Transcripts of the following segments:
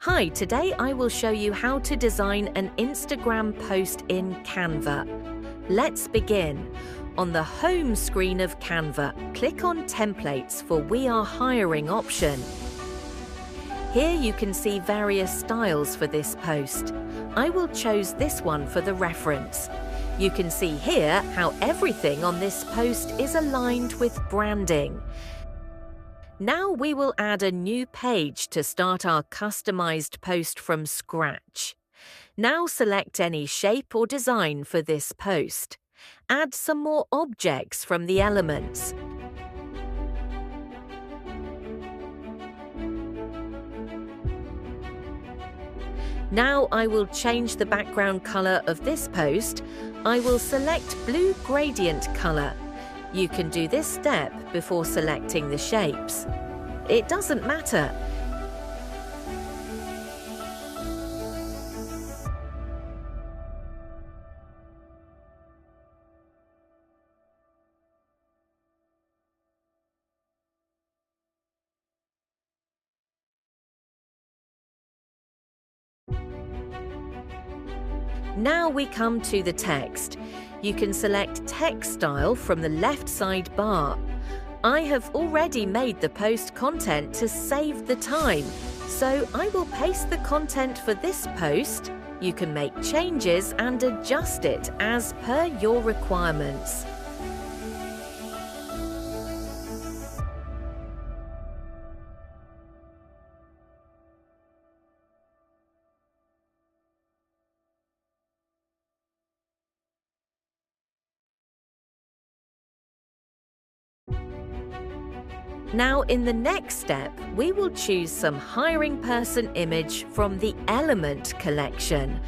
Hi, today I will show you how to design an Instagram post in Canva. Let's begin. On the home screen of Canva, click on Templates for We Are Hiring option. Here you can see various styles for this post. I will choose this one for the reference. You can see here how everything on this post is aligned with branding. Now we will add a new page to start our customized post from scratch. Now select any shape or design for this post. Add some more objects from the elements. Now I will change the background color of this post. I will select blue gradient color. You can do this step before selecting the shapes. It doesn't matter. Now we come to the text. You can select text style from the left side bar. I have already made the post content to save the time, so I will paste the content for this post. You can make changes and adjust it as per your requirements. Now in the next step, we will choose some hiring person image from the element collection.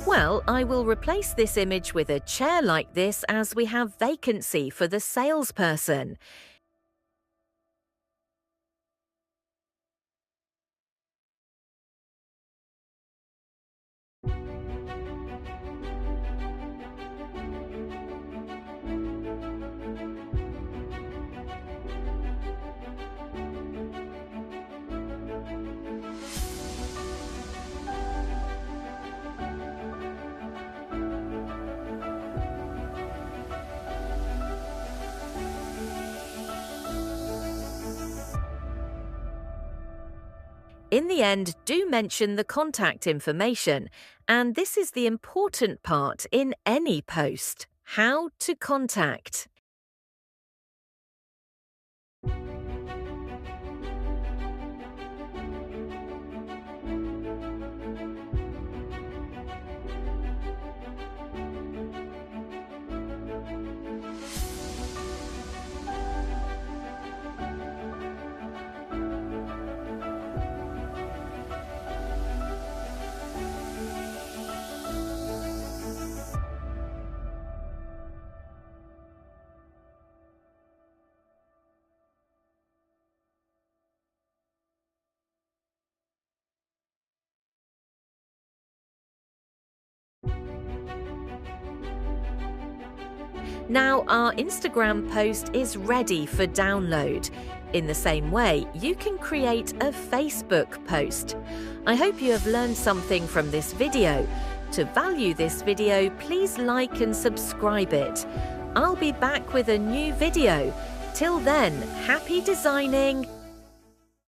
Well, I will replace this image with a chair like this as we have vacancy for the salesperson. In the end, do mention the contact information, and this is the important part in any post: how to contact. Now our Instagram post is ready for download. In the same way, you can create a Facebook post. I hope you have learned something from this video. To value this video, please like and subscribe it. I'll be back with a new video. Till then, happy designing!